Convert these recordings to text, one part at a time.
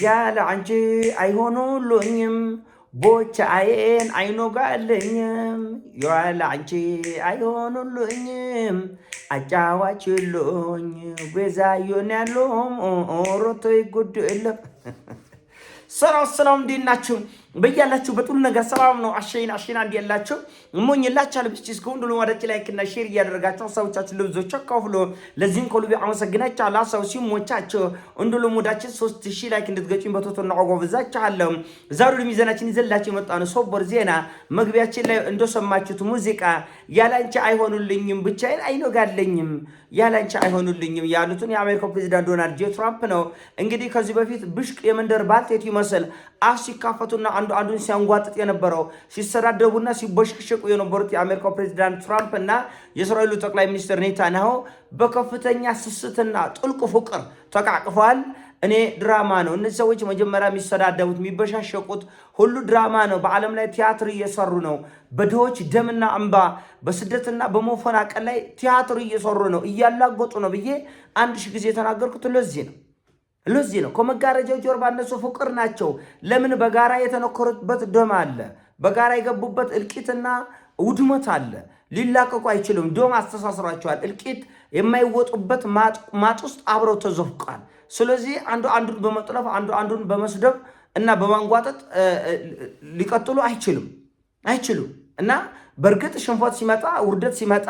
ያለ አንቺ አይሆኑልኝም ቦቻዬን አይኖጋልኝም ያለ አንቺ አይሆኑልኝም አጫዋችሉኝ ቤዛዩን ያሉም ሮቶ ይጉድ የለም ሰላም እንዴት ናችሁ? በያላችሁ በጥሩ ነገር ሰላም ነው። አሸይና እንዲያላችሁ እሞኝላችኋለሁ። ብቻ እስከ ሁሉ ወዳጅ ላይክ እና ሼር እያደረጋችሁ ሰዎቻችን ለብዙዎች አካፍሉ። ለዚህም ከልቤ አመሰግናችኋለሁ። ሰው ሲሞቻችሁ እንዱሉ ሙዳችን 3000 ላይክ እንድትገጩኝ በቶቶና አጓብዛችኋለሁ። ዛሬ ሚዛናችን ይዘላችሁ የመጣነው ሶበር ዜና መግቢያችን ላይ እንደሰማችሁት ሙዚቃ ያላንቺ አይሆኑልኝም ብቻዬን አይኖጋልኝም ያላንቺ አይሆኑልኝም ያሉትን የአሜሪካው ፕሬዝዳንት ዶናልድ ጄ ትራምፕ ነው። እንግዲህ ከዚህ በፊት ብሽቅ የመንደር ባልቴት ይመስል አፍ ሲካፈቱና አንዱን ሲያንጓጥጥ የነበረው ሲሰዳደቡና ሲቦሽቅሽቁ የነበሩት የአሜሪካው ፕሬዝዳንት ትራምፕ እና የእስራኤሉ ጠቅላይ ሚኒስትር ኔታንያሁ በከፍተኛ ስስትና ጥልቅ ፍቅር ተቃቅፈዋል። እኔ ድራማ ነው። እነዚህ ሰዎች መጀመሪያ የሚሰዳደቡት የሚበሻሸቁት ሁሉ ድራማ ነው። በዓለም ላይ ቲያትር እየሰሩ ነው። በድሆች ደምና እንባ በስደትና በመፈናቀል ላይ ቲያትር እየሰሩ ነው፣ እያላጎጡ ነው ብዬ 1000 ጊዜ የተናገርኩት ለዚህ ነው። ከመጋረጃው ጀርባ እነሱ ፍቅር ናቸው። ለምን? በጋራ የተነከሩበት ደም አለ። በጋራ የገቡበት እልቂትና ውድመት አለ። ሊላቀቁ አይችሉም። ደም አስተሳስሯቸዋል። እልቂት የማይወጡበት ማጥ ውስጥ አብረው ተዘፍቋል። ስለዚህ አንዱን በመጥለፍ አንዱን በመስደብ እና በማንጓጠጥ ሊቀጥሉ አይችሉም። እና በእርግጥ ሽንፈት ሲመጣ ውርደት ሲመጣ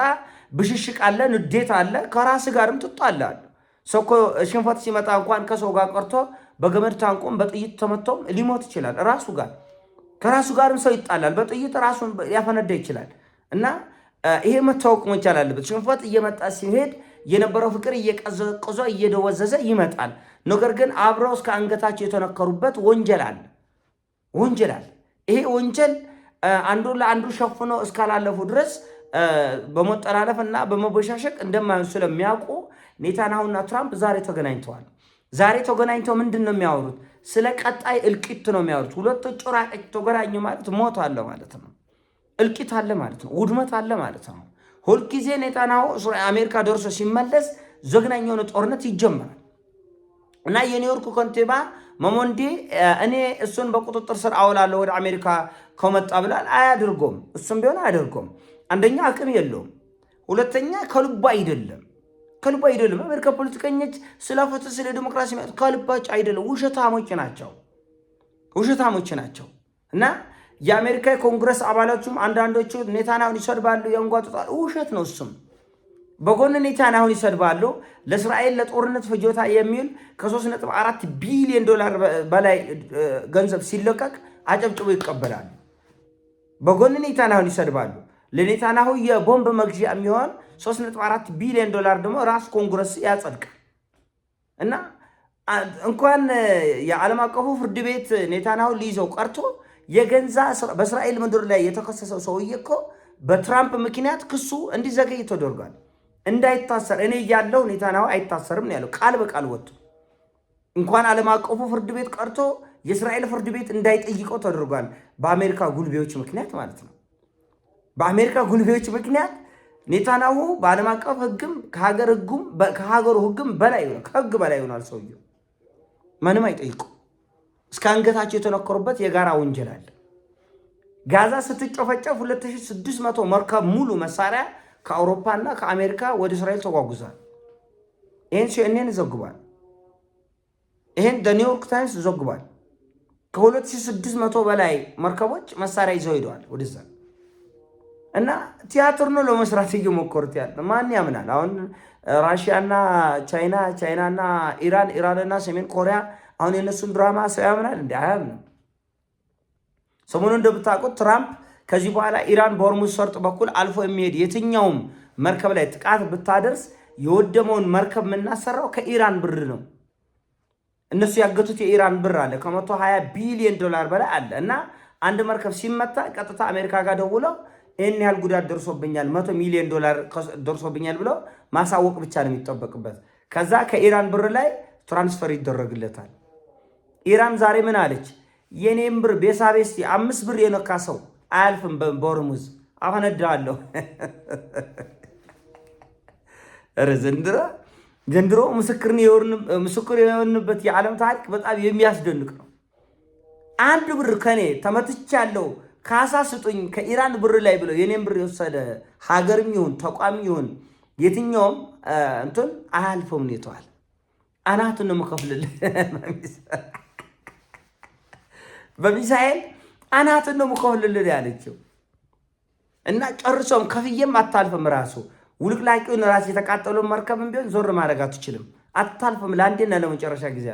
ብሽሽቅ አለ፣ ንዴት አለ፣ ከራስ ጋርም ትጣላለህ። ሰው ሽንፈት ሲመጣ እንኳን ከሰው ጋር ቀርቶ በገመድ ታንቆም በጥይት ተመቶም ሊሞት ይችላል። ከራሱ ጋርም ሰው ይጣላል። በጥይት ራሱን ያፈነዳ ይችላል። እና ይሄ መታወቅ መቻል አለበት። ሽንፈት እየመጣ ሲሄድ የነበረው ፍቅር እየቀዘቀዘ እየደወዘዘ ይመጣል። ነገር ግን አብረው እስከ አንገታቸው የተነከሩበት ወንጀል አለ። ይሄ ወንጀል አንዱ ለአንዱ ሸፍኖ እስካላለፉ ድረስ በመጠላለፍ እና በመበሻሸቅ እንደማይሆን ስለሚያውቁ ኔታንያሁና ትራምፕ ዛሬ ተገናኝተው ምንድን ነው የሚያወሩት? ስለ ቀጣይ እልቂት ነው የሚያወሩት። ሁለቱ ጭራቆች ተገናኙ ማለት ሞት አለ ማለት ነው። እልቂት አለ ማለት ነው። ውድመት አለ ማለት ነው። ሁልጊዜ ኔታንያሁ አሜሪካ ደርሶ ሲመለስ ዘግናኝ የሆነ ጦርነት ይጀምራል እና የኒውዮርክ ከንቲባ መሞንዲ እኔ እሱን በቁጥጥር ስር አውላለሁ ወደ አሜሪካ ከመጣ ብላል። አያደርጎም። እሱም ቢሆን አያደርጎም። አንደኛ አቅም የለውም፣ ሁለተኛ ከልቡ አይደለም። አሜሪካ ፖለቲከኞች ስለ ፍትህ ስለ ዲሞክራሲ ከልባቸው አይደለም። ውሸታሞች ናቸው እና የአሜሪካ ኮንግረስ አባላቱም አንዳንዶቹ ኔታንያሁን ይሰድባሉ፣ ያንጓጥጣሉ። ውሸት ነው። እሱም በጎን ኔታንያሁን ይሰድባሉ። ለእስራኤል ለጦርነት ፍጆታ የሚል ከ3.4 ቢሊዮን ዶላር በላይ ገንዘብ ሲለቀቅ አጨብጭቦ ይቀበላሉ። በጎን ኔታንያሁን ይሰድባሉ። ለኔታንያሁ የቦምብ መግዣ የሚሆን 3.4 ቢሊዮን ዶላር ደግሞ ራስ ኮንግረስ ያጸድቃል። እና እንኳን የዓለም አቀፉ ፍርድ ቤት ኔታንያሁ ሊይዘው ቀርቶ የገንዛ በእስራኤል ምድር ላይ የተከሰሰው ሰውዬ እኮ በትራምፕ ምክንያት ክሱ እንዲዘገይ ተደርጓል። እንዳይታሰር እኔ እያለሁ ኔታንያሁ አይታሰርም ነው ያለው። ቃል በቃል ወጥቶ እንኳን ዓለም አቀፉ ፍርድ ቤት ቀርቶ የእስራኤል ፍርድ ቤት እንዳይጠይቀው ተደርጓል። በአሜሪካ ጉልቤዎች ምክንያት ማለት ነው። በአሜሪካ ጉልቤዎች ምክንያት ኔታንያሁ በዓለም አቀፍ ሕግም ከሀገሩ ሕግም በላይ ሆነ፣ ከሕግ በላይ ሆኗል። ሰውየው ምንም አይጠይቁ። እስከ አንገታቸው የተነከሩበት የጋራ ወንጀል አለ። ጋዛ ስትጨፈጨፍ 2600 መርከብ ሙሉ መሳሪያ ከአውሮፓና ከአሜሪካ ወደ እስራኤል ተጓጉዟል። ይህን ሲኤንኤን ዘግቧል። ይህን ኒውዮርክ ታይምስ ዘግቧል። ከ2600 በላይ መርከቦች መሳሪያ ይዘው ሄደዋል ወደዛ እና ቲያትር ነው ለመስራት እየሞከሩት ያለ። ማን ያምናል? አሁን ራሽያና ቻይናና ኢራንና ሰሜን ኮሪያ አሁን የነሱን ድራማ ሰው ያምናል? እንዴ አያምንም። ሰሞኑን እንደምታውቁት ትራምፕ ከዚህ በኋላ ኢራን በሆርሙዝ ሰርጥ በኩል አልፎ የሚሄድ የትኛውም መርከብ ላይ ጥቃት ብታደርስ የወደመውን መርከብ የምናሰራው ከኢራን ብር ነው። እነሱ ያገቱት የኢራን ብር አለ፣ ከ120 ቢሊዮን ዶላር በላይ አለ። እና አንድ መርከብ ሲመታ ቀጥታ አሜሪካ ጋር ደውለው ይህን ያህል ጉዳት ደርሶብኛል፣ 100 ሚሊዮን ዶላር ደርሶብኛል ብለው ማሳወቅ ብቻ ነው የሚጠበቅበት። ከዛ ከኢራን ብር ላይ ትራንስፈር ይደረግለታል። ኢራን ዛሬ ምን አለች? የኔም ብር ቤሳቤስቲ 5 ብር የነካ ሰው አያልፍም በሆርሙዝ አፈነዳለሁ። ዘንድሮ ዘንድሮ ምስክር የሆንበት የዓለም ታሪክ በጣም የሚያስደንቅ ነው። አንድ ብር ከኔ ተመትቻለሁ ካሳ ስጡኝ ከኢራን ብር ላይ ብለው የኔን ብር የወሰደ ሀገርም ይሁን ተቋም ይሁን የትኛውም እንትን አያልፈውም ነው የተዋለ። አናቱን ነው የምከፍልልህ በሚሳኤል አናቱን ነው የምከፍልልህ ያለችው እና ጨርሶም ከፍዬም አታልፍም። ራሱ ውልቅላቂውን ራስ የተቃጠለውን መርከብም ቢሆን ዞር ማድረግ አትችልም፣ አታልፍም። ለአንዴና ለመጨረሻ ጊዜ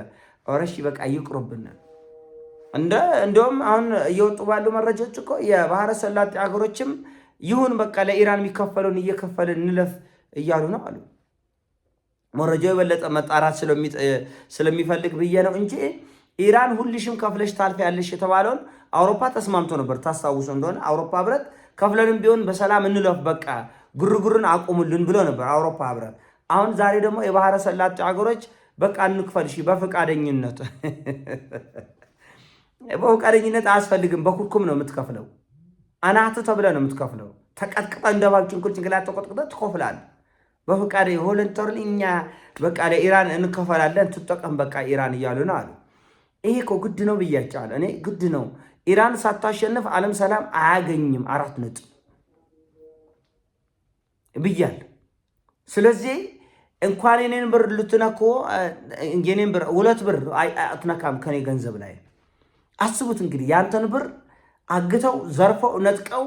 ኦረሺ በቃ ይቅሩብናል። እንደውም አሁን እየወጡ ባሉ መረጃዎች እኮ የባህረ ሰላጤ ሀገሮችም ይሁን በቃ ለኢራን የሚከፈለውን እየከፈልን እንለፍ እያሉ ነው አሉ። መረጃው የበለጠ መጣራት ስለሚፈልግ ብዬ ነው እንጂ ኢራን ሁልሽም ከፍለሽ ታልፊያለሽ የተባለውን አውሮፓ ተስማምቶ ነበር። ታስታውሱ እንደሆነ አውሮፓ ህብረት ከፍለንም ቢሆን በሰላም እንለፍ በቃ ግርግርን አቁሙልን ብሎ ነበር አውሮፓ ህብረት። አሁን ዛሬ ደግሞ የባህረ ሰላጤ ሀገሮች በቃ እንክፈልሽ በፈቃደኝነት በፈቃደኝነት አያስፈልግም፣ በኩርኩም ነው የምትከፍለው። አናት ተብለ ነው የምትከፍለው። ተቀጥቅጠ እንደባብ ጭንቅላት ተቆጥቅጠ ትከፍላለህ በፈቃደ ቮለንተሪ። እኛ በቃ ለኢራን እንከፈላለን ትጠቀም በቃ ኢራን እያሉ ነው አሉ። ይሄ እኮ ግድ ነው ብያቸዋለሁ እኔ ግድ ነው። ኢራን ሳታሸንፍ ዓለም ሰላም አያገኝም 4 ነጥብ ብያለሁ። ስለዚህ እንኳን የኔን ብር ልትነኩ የኔን ብር 2 ብር አትነካም ከኔ ገንዘብ ላይ። አስቡት እንግዲህ ያንተን ብር አግተው ዘርፈው ነጥቀው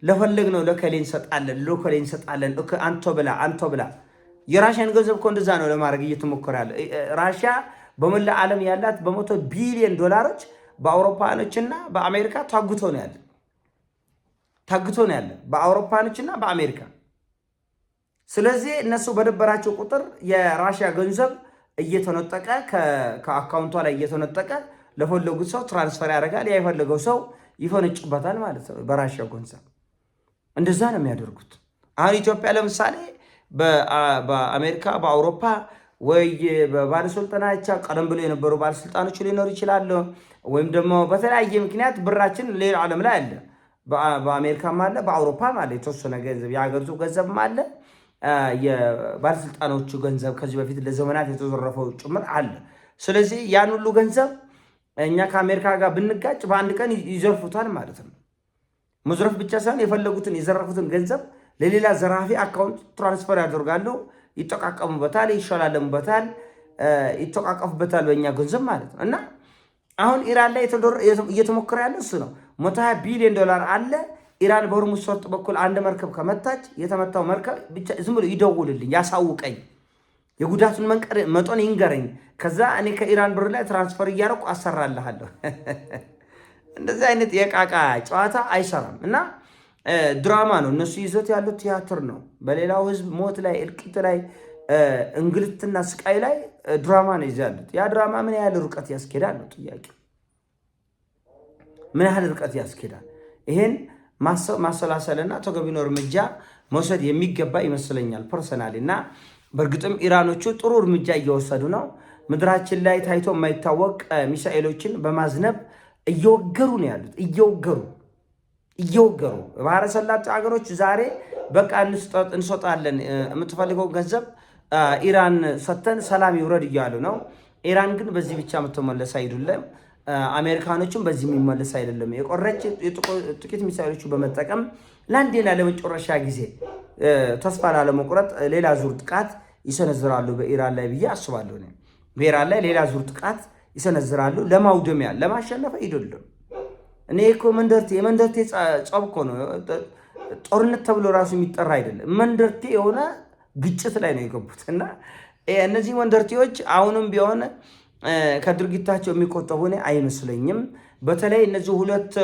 ለፈለግ ነው ለከሌ እንሰጣለን አንተ ብላ የራሽያን ገንዘብ እኮ እንደዛ ነው ለማድረግ እየተሞከረ ያለ። ራሽያ በመላ ዓለም ያላት በ100 ቢሊዮን ዶላሮች በአውሮፓኖችና በአሜሪካ ታግቶ ነው ያለ በአውሮፓኖችና በአሜሪካ። ስለዚህ እነሱ በደበራቸው ቁጥር የራሽያ ገንዘብ እየተነጠቀ ከአካውንቷ ላይ እየተነጠቀ ለፈለጉት ሰው ትራንስፈር ያደርጋል። ያ የፈለገው ሰው ይፈነጭበታል ማለት ነው በራሽያ ገንዘብ። እንደዛ ነው የሚያደርጉት። አሁን ኢትዮጵያ ለምሳሌ በአሜሪካ በአውሮፓ ወይ በባለስልጣናቻ ቀደም ብሎ የነበሩ ባለስልጣኖች ሊኖሩ ይችላሉ፣ ወይም ደግሞ በተለያየ ምክንያት ብራችን ሌላ ዓለም ላይ አለ። በአሜሪካም አለ በአውሮፓም አለ። የተወሰነ ገንዘብ የሀገሪቱ ገንዘብም አለ፣ የባለስልጣኖቹ ገንዘብ ከዚህ በፊት ለዘመናት የተዘረፈው ጭምር አለ። ስለዚህ ያን ሁሉ ገንዘብ እኛ ከአሜሪካ ጋር ብንጋጭ በአንድ ቀን ይዘርፉታል ማለት ነው። መዝረፍ ብቻ ሳይሆን የፈለጉትን የዘረፉትን ገንዘብ ለሌላ ዘራፊ አካውንት ትራንስፈር ያደርጋሉ፣ ይጠቃቀሙበታል፣ ይሸላለሙበታል፣ ይተቃቀፉበታል በእኛ ገንዘብ ማለት ነው። እና አሁን ኢራን ላይ እየተሞከረ ያለ እሱ ነው። 120 ቢሊዮን ዶላር አለ። ኢራን በሆርሙዝ ሰርጥ በኩል አንድ መርከብ ከመታች የተመታው መርከብ ብቻ ዝም ብሎ ይደውልልኝ፣ ያሳውቀኝ፣ የጉዳቱን መጠን ይንገረኝ፣ ከዛ እኔ ከኢራን ብር ላይ ትራንስፈር እያደረኩ አሰራልሃለሁ። እንደዚህ አይነት የቃቃ ጨዋታ አይሰራም እና ድራማ ነው። እነሱ ይዘት ያሉት ቲያትር ነው። በሌላው ህዝብ ሞት ላይ እልቂት ላይ እንግልትና ስቃይ ላይ ድራማ ነው ይዘው ያሉት። ያ ድራማ ምን ያህል ርቀት ያስኬዳል ነው ጥያቄ። ምን ያህል ርቀት ያስኬዳል? ይሄን ማሰላሰልና ተገቢውን እርምጃ መውሰድ የሚገባ ይመስለኛል ፐርሰናሊ። እና በእርግጥም ኢራኖቹ ጥሩ እርምጃ እየወሰዱ ነው። ምድራችን ላይ ታይቶ የማይታወቅ ሚሳኤሎችን በማዝነብ እየወገሩ ነው ያሉት። እየወገሩ ባህረ ሰላጤ ሀገሮች ዛሬ በቃ እንሰጣለን የምትፈልገው ገንዘብ ኢራን ሰተን ሰላም ይውረድ እያሉ ነው። ኢራን ግን በዚህ ብቻ የምትመለስ አይደለም። አሜሪካኖችም በዚህ የሚመለስ አይደለም። የቆረች ጥቂት ሚሳኤሎቹ በመጠቀም ለአንዴና ለመጨረሻ ጊዜ ተስፋ ላለመቁረጥ ሌላ ዙር ጥቃት ይሰነዝራሉ በኢራን ላይ ብዬ አስባለሁ። በኢራን ላይ ሌላ ዙር ጥቃት ይሰነዝራሉ። ለማውደሚያ ለማሸነፍ አይደለም። እኔ እኮ የመንደርቴ ጸብ እኮ ነው። ጦርነት ተብሎ ራሱ የሚጠራ አይደለም። መንደርቴ የሆነ ግጭት ላይ ነው የገቡት እና እነዚህ መንደርቴዎች አሁንም ቢሆን ከድርጊታቸው የሚቆጠቡ አይመስለኝም። በተለይ እነዚህ 2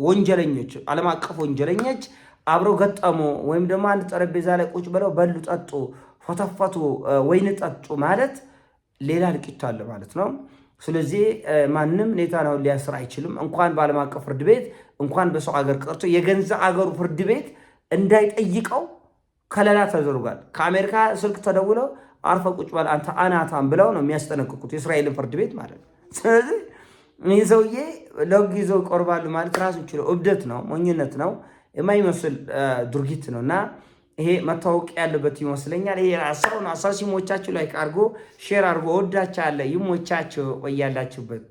ወንጀለኞች ዓለም አቀፍ ወንጀለኞች አብረው ገጠሙ ወይም ደግሞ አንድ ጠረጴዛ ላይ ቁጭ ብለው በሉ፣ ጠጡ፣ ፈተፈቱ፣ ወይን ጠጡ ማለት ሌላ ልቂት አለ ማለት ነው። ስለዚህ ማንም ኔታንያሁን ሊያስር አይችልም። እንኳን በዓለም አቀፍ ፍርድ ቤት እንኳን በሰው አገር ቀርቶ የገንዛ አገሩ ፍርድ ቤት እንዳይጠይቀው ከለላ ተደርጓል። ከአሜሪካ ስልክ ተደውለው አርፈ ቁጭ በል አንተ አናታም ብለው ነው የሚያስጠነቅቁት የእስራኤልን ፍርድ ቤት ማለት ነው። ስለዚህ ይህ ሰውዬ ለህግ ይዘው ይቆርባሉ ማለት ራሱ ችሎ እብደት ነው፣ ሞኝነት ነው፣ የማይመስል ድርጊት ነው እና ይሄ መታወቅ ያለበት ይመስለኛል። ይሄ ሀሳቡን አሳሲሞቻችሁ ላይ አድርጎ ሼር አድርጎ ወዳቻ አለ ይሞቻችሁ በያላችሁበት